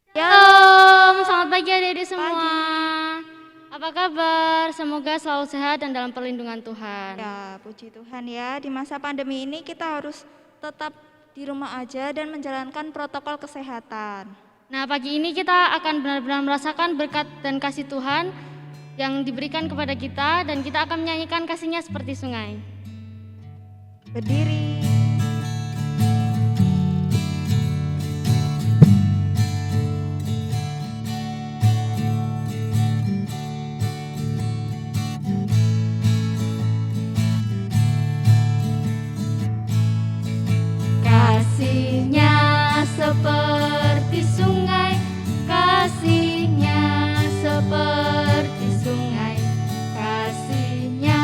Shalom, selamat pagi adik-adik semua. Pagi. Apa kabar? Semoga selalu sehat dan dalam perlindungan Tuhan. Ya, puji Tuhan ya. Di masa pandemi ini kita harus tetap di rumah aja dan menjalankan protokol kesehatan. Nah, pagi ini kita akan benar-benar merasakan berkat dan kasih Tuhan yang diberikan kepada kita, dan kita akan menyanyikan kasih-Nya seperti sungai. Berdiri. Kasih-Nya seperti sungai, kasih-Nya seperti sungai, kasih-Nya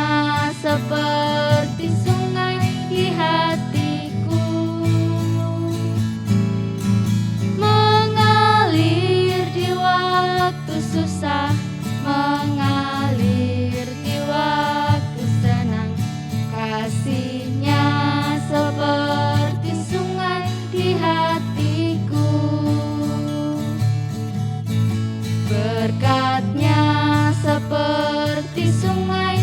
seperti sungai di hatiku, mengalir di waktu susah, mengalir di waktu senang, kasih-Nya seperti sungai di hatiku, berkat-Nya seperti sungai,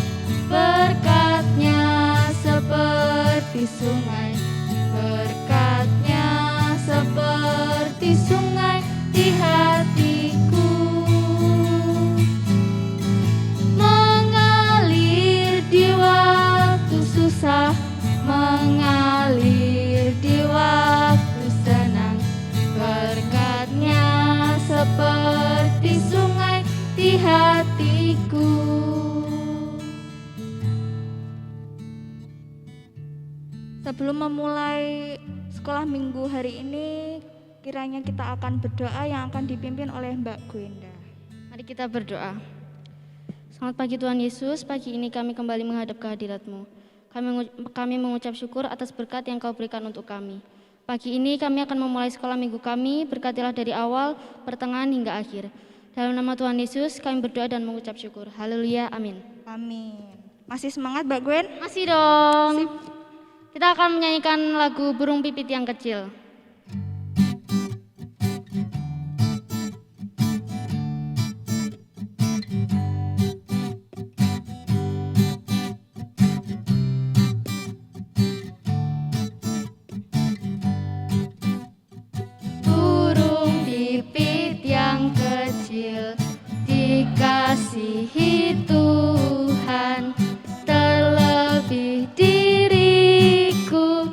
berkat-Nya seperti sungai, berkat-Nya seperti sungai di hatiku, mengalir di waktu susah, mengalir di waktu senang, berkat-Nya seperti sungai di hatiku. Sebelum memulai sekolah minggu hari ini, kiranya kita akan berdoa yang akan dipimpin oleh Mbak Gwenda. Mari kita berdoa. Selamat pagi Tuhan Yesus, pagi ini kami kembali menghadap kehadirat-Mu. Kami mengucap syukur atas berkat yang Kau berikan untuk kami. Pagi ini kami akan memulai sekolah minggu kami, berkatilah dari awal, pertengahan hingga akhir. Dalam nama Tuhan Yesus kami berdoa dan mengucap syukur. Haleluya, amin. Amin. Masih semangat Mbak Gwen? Masih dong. Kita akan menyanyikan lagu Burung Pipit yang Kecil. Burung pipit yang kecil dikasihi Tuhan, terlebih diriku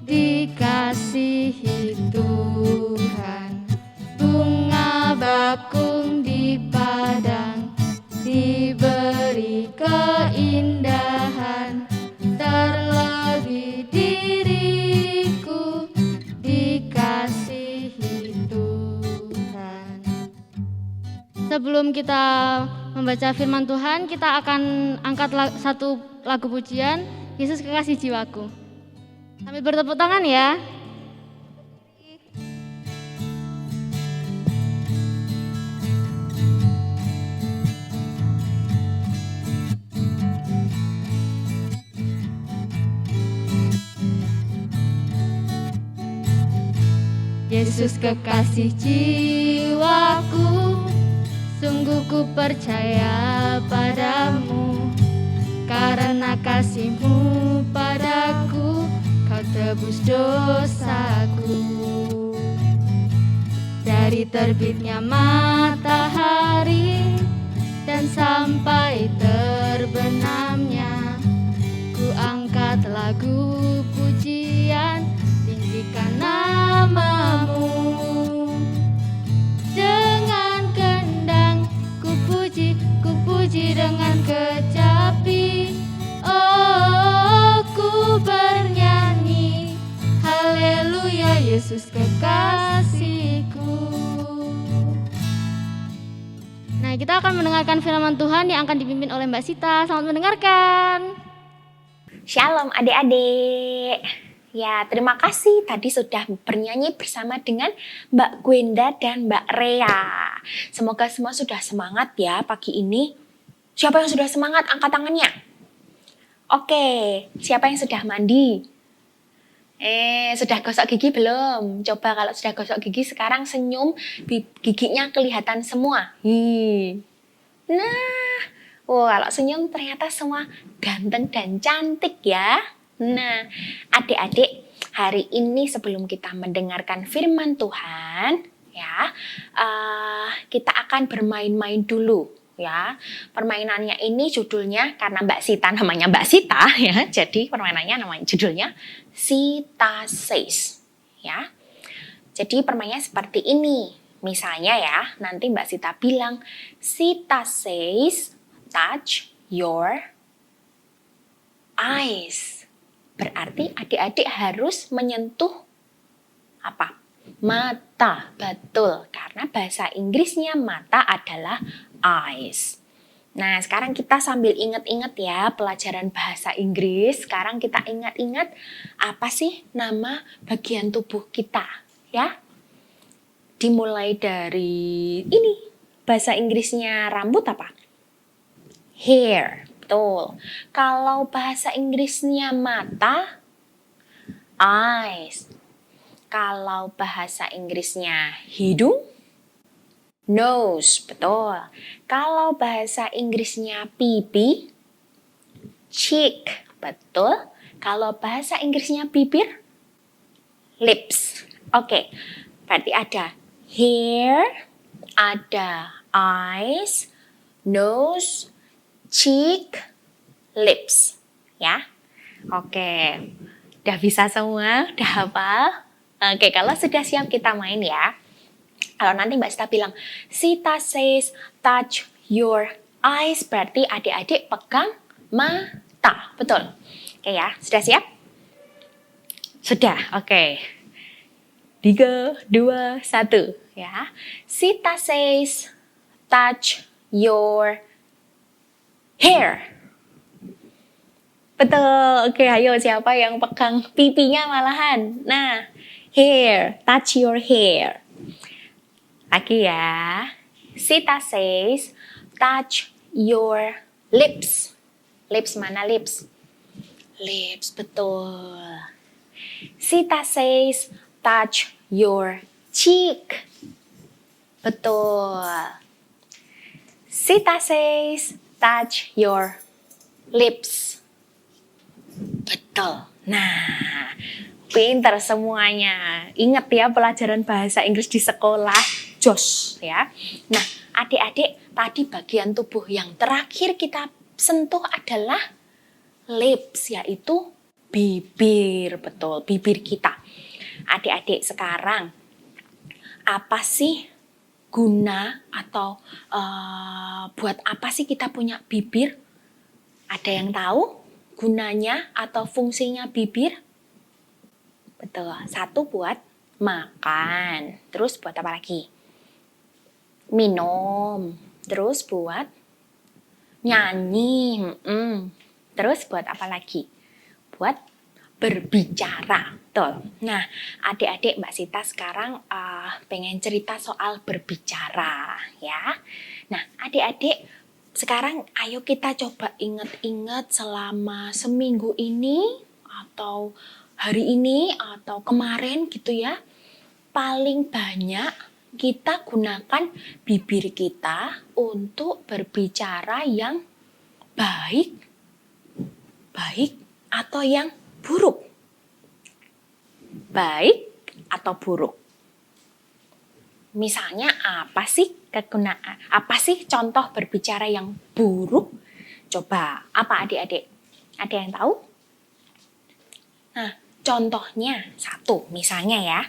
dikasihi Tuhan. Bunga bakung di padang diberi keindahan, terlebih diriku dikasihi Tuhan. Sebelum kita membaca firman Tuhan, kita akan angkat satu lagu pujian, Yesus Kekasih Jiwaku. Sambil bertepuk tangan ya. Yesus kekasih jiwaku, sungguh ku percaya padamu, karena kasih-Mu padaku, Kau tebus dosaku. Dari terbitnya matahari dan sampai terbenamnya, ku angkat lagu pujian, tinggikan nama-Mu. Dengan kendang ku puji dengan kecapi, oh ku bernyanyi, haleluya Yesus kekasihku. Nah, kita akan mendengarkan firman Tuhan yang akan dipimpin oleh Mbak Sita. Selamat mendengarkan. Shalom adik-adik. Ya, terima kasih tadi sudah bernyanyi bersama dengan Mbak Gwenda dan Mbak Rea. Semoga semua sudah semangat ya pagi ini. Siapa yang sudah semangat? Angkat tangannya. Oke, siapa yang sudah mandi? Sudah gosok gigi belum? Coba kalau sudah gosok gigi sekarang senyum, giginya kelihatan semua. Nah, kalau senyum ternyata semua ganteng dan cantik ya. Nah, adik-adik, hari ini sebelum kita mendengarkan firman Tuhan, ya, kita akan bermain-main dulu. Ya, permainannya ini judulnya karena Mbak Sita namanya Mbak Sita ya, jadi permainannya judulnya Sita Says ya. Jadi permainannya seperti ini. Misalnya ya, nanti Mbak Sita bilang Sita says touch your eyes. Berarti adik-adik harus menyentuh apa? Mata. Betul, karena bahasa Inggrisnya mata adalah eyes. Nah, sekarang kita sambil ingat-ingat ya pelajaran bahasa Inggris. Sekarang kita ingat-ingat apa sih nama bagian tubuh kita, ya? Dimulai dari ini. Bahasa Inggrisnya rambut apa? Hair. Betul. Kalau bahasa Inggrisnya mata, eyes. Kalau bahasa Inggrisnya hidung, nose, betul. Kalau bahasa Inggrisnya pipi, cheek, betul. Kalau bahasa Inggrisnya bibir, lips. Oke, berarti ada hair, ada eyes, nose, cheek, lips. Ya, oke. Udah bisa semua? Udah hafal? Oke, kalau sudah siap kita main ya. Kalau nanti Mbak Sita bilang, Sita says touch your eyes, berarti adik-adik pegang mata. Betul? Oke ya, sudah siap? Sudah, oke. 3, 2, 1 ya. Sita says touch your hair. Betul, oke, ayo siapa yang pegang pipinya malahan? Nah, hair, touch your hair. Lagi ya. Sita says, touch your lips. Lips mana lips? Lips, betul. Sita says, touch your cheek. Betul. Sita says, touch your lips. Betul. Nah, pinter semuanya. Ingat ya pelajaran bahasa Inggris di sekolah. Jos ya. Nah, adik-adik, tadi bagian tubuh yang terakhir kita sentuh adalah lips, yaitu bibir. Betul, bibir kita. Adik-adik, sekarang apa sih guna atau buat apa sih kita punya bibir? Ada yang tahu gunanya atau fungsinya bibir? Betul, satu buat makan. Terus buat apa lagi? Minum. Terus buat nyanyi. Terus buat apa lagi? Buat berbicara. Betul. Nah, adik-adik Mbak Sita sekarang pengen cerita soal berbicara ya. Nah, adik-adik sekarang ayo kita coba ingat-ingat selama seminggu ini atau hari ini atau kemarin gitu ya. Paling banyak kita gunakan bibir kita untuk berbicara yang baik atau yang buruk. Baik atau buruk. Misalnya apa sih kegunaan? Apa sih contoh berbicara yang buruk? Coba, apa adik-adik? Ada yang tahu? Nah, contohnya satu, misalnya ya.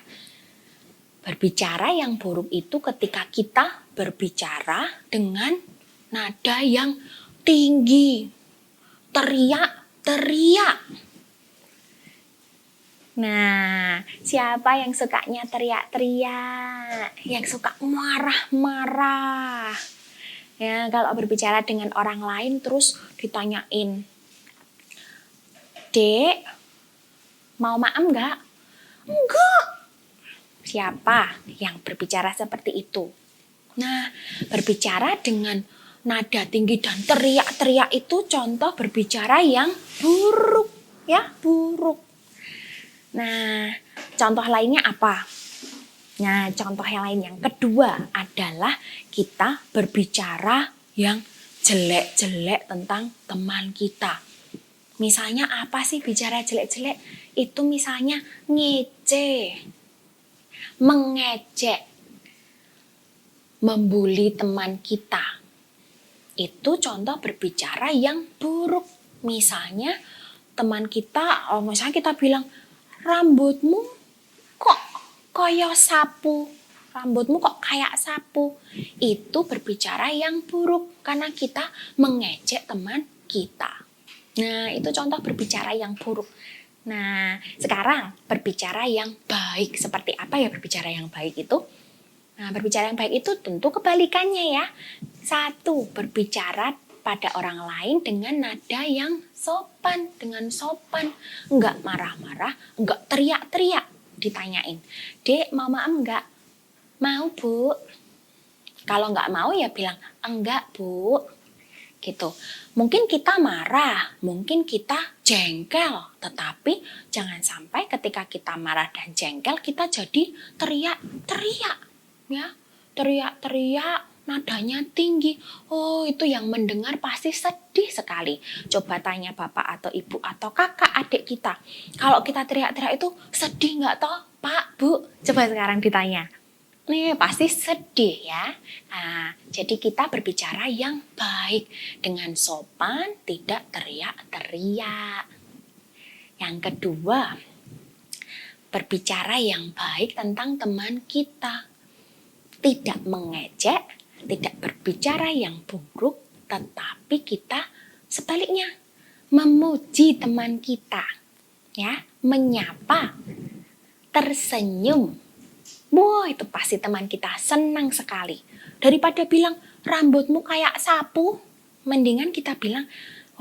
Berbicara yang buruk itu ketika kita berbicara dengan nada yang tinggi, teriak-teriak. Nah, siapa yang sukanya teriak-teriak? Yang suka marah-marah? Ya, kalau berbicara dengan orang lain terus ditanyain, Dek, mau maem nggak? Enggak. Siapa yang berbicara seperti itu? Nah, berbicara dengan nada tinggi dan teriak-teriak itu contoh berbicara yang buruk, ya, buruk. Nah, contoh lainnya apa? Nah, contoh yang lain yang kedua adalah kita berbicara yang jelek-jelek tentang teman kita. Misalnya apa sih bicara jelek-jelek? Itu misalnya ngece, mengejek, membuli teman kita. Itu contoh berbicara yang buruk. Misalnya teman kita, misalnya kita bilang, rambutmu kok koyo sapu, rambutmu kok kayak sapu. Itu berbicara yang buruk karena kita mengejek teman kita. Nah, itu contoh berbicara yang buruk. Nah, sekarang berbicara yang baik. Seperti apa ya berbicara yang baik itu? Nah, berbicara yang baik itu tentu kebalikannya ya. Satu, berbicara pada orang lain dengan nada yang sopan. Dengan sopan. Enggak marah-marah, enggak teriak-teriak. Ditanyain, Dek, mau maem enggak? Mau, Bu. Kalau enggak mau ya bilang, enggak, Bu. Gitu. Mungkin kita marah, mungkin kita jengkel, tetapi jangan sampai ketika kita marah dan jengkel kita jadi teriak-teriak, ya, teriak-teriak, nadanya tinggi. Oh, itu yang mendengar pasti sedih sekali. Coba tanya bapak atau ibu atau kakak adik kita, kalau kita teriak-teriak itu sedih nggak toh, Pak, Bu? Coba sekarang ditanya. Nih, pasti sedih ya. Nah, jadi kita berbicara yang baik dengan sopan, tidak teriak-teriak. Yang kedua, berbicara yang baik tentang teman kita. Tidak mengejek, tidak berbicara yang buruk, tetapi kita sebaliknya memuji teman kita. Ya, menyapa, tersenyum. Wah, itu pasti teman kita senang sekali. Daripada bilang, rambutmu kayak sapu, mendingan kita bilang,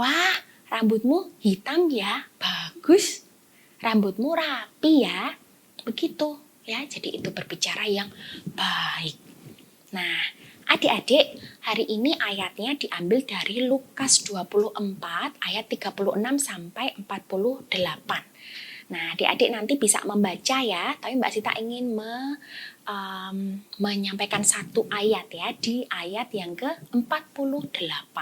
wah, rambutmu hitam ya, bagus. Rambutmu rapi ya, begitu. Ya, jadi itu berbicara yang baik. Nah, adik-adik, hari ini ayatnya diambil dari Lukas 24 ayat 36 sampai 48. Nah, adik-adik nanti bisa membaca ya, tapi Mbak Sita ingin menyampaikan satu ayat ya, di ayat yang ke-48.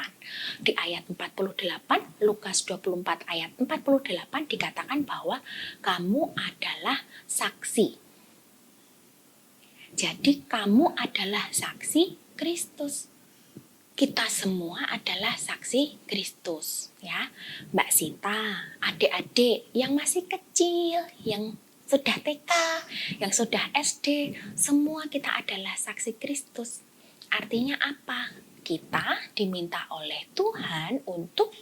Di ayat 48, Lukas 24 ayat 48 dikatakan bahwa kamu adalah saksi. Jadi kamu adalah saksi Kristus. Kita semua adalah saksi Kristus, ya. Mbak Sita, adik-adik yang masih kecil, yang sudah TK, yang sudah SD, semua kita adalah saksi Kristus. Artinya apa? Kita diminta oleh Tuhan untuk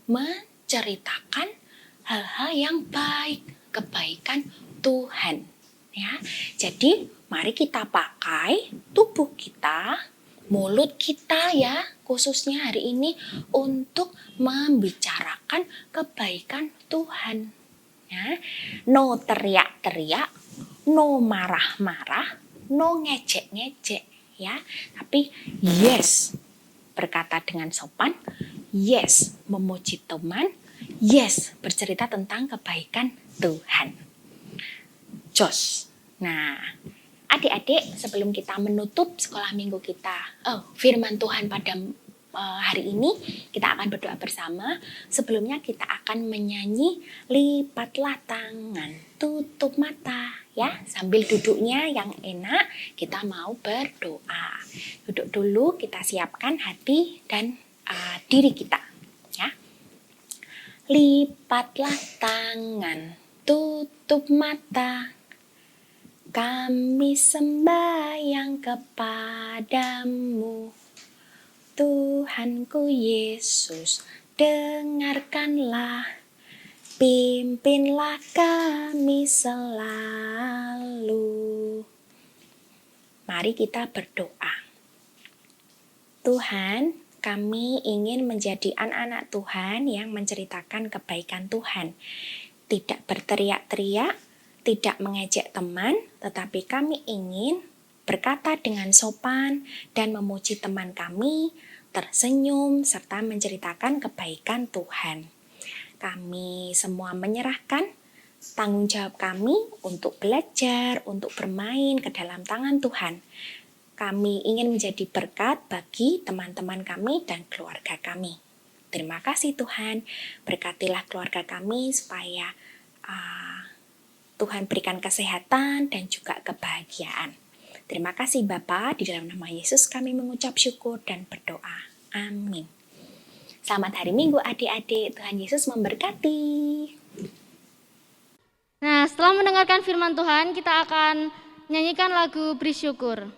menceritakan hal-hal yang baik, kebaikan Tuhan, ya. Jadi, mari kita pakai tubuh kita, mulut kita ya, khususnya hari ini untuk membicarakan kebaikan Tuhan. Ya. No teriak-teriak, no marah-marah, no ngejek-ngejek ya. Tapi yes, berkata dengan sopan, yes, memuji teman, yes, bercerita tentang kebaikan Tuhan. Jos. Nah, adik-adik, sebelum kita menutup sekolah minggu kita, firman Tuhan pada hari ini, kita akan berdoa bersama. Sebelumnya kita akan menyanyi lipatlah tangan, tutup mata, ya. Sambil duduknya yang enak, kita mau berdoa. Duduk dulu, kita siapkan hati dan diri kita, ya. Lipatlah tangan, tutup mata. Kami sembahyang kepadamu, Tuhanku Yesus, dengarkanlah, pimpinlah kami selalu. Mari kita berdoa. Tuhan, kami ingin menjadi anak-anak Tuhan yang menceritakan kebaikan Tuhan. Tidak berteriak-teriak, tidak mengejek teman, tetapi kami ingin berkata dengan sopan dan memuji teman kami, tersenyum, serta menceritakan kebaikan Tuhan. Kami semua menyerahkan tanggung jawab kami untuk belajar, untuk bermain ke dalam tangan Tuhan. Kami ingin menjadi berkat bagi teman-teman kami dan keluarga kami. Terima kasih Tuhan, berkatilah keluarga kami supaya Tuhan berikan kesehatan dan juga kebahagiaan. Terima kasih Bapa, di dalam nama Yesus kami mengucap syukur dan berdoa. Amin. Selamat hari Minggu adik-adik, Tuhan Yesus memberkati. Nah, setelah mendengarkan firman Tuhan, kita akan menyanyikan lagu Beri Syukur.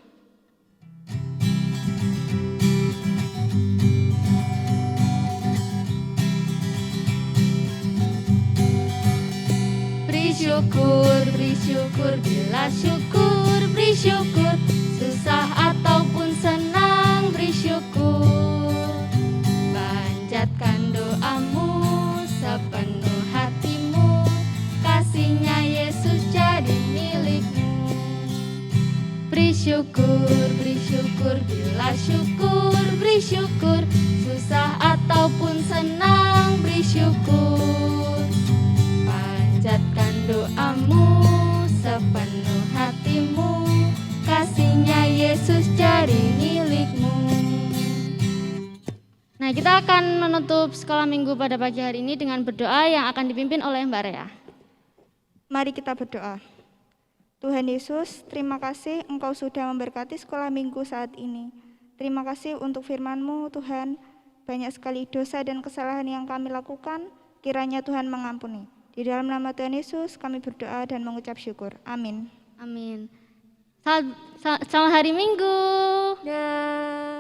Beri syukur, bila syukur, beri syukur, susah ataupun senang, beri syukur. Panjatkan doamu sepenuh hatimu, kasihnya Yesus jadi milikmu. Beri syukur, bila syukur, beri syukur, susah ataupun senang, beri syukur. Panjatkan doamu sepenuh hatimu, kasihnya Yesus jadi milikmu. Nah, kita akan menutup sekolah minggu pada pagi hari ini dengan berdoa yang akan dipimpin oleh Mbak Rea. Mari kita berdoa. Tuhan Yesus, terima kasih Engkau sudah memberkati sekolah minggu saat ini. Terima kasih untuk firman-Mu Tuhan. Banyak sekali dosa dan kesalahan yang kami lakukan, kiranya Tuhan mengampuni. Di dalam nama Tuhan Yesus kami berdoa dan mengucap syukur. Amin. Amin. Selamat hari Minggu. Dah.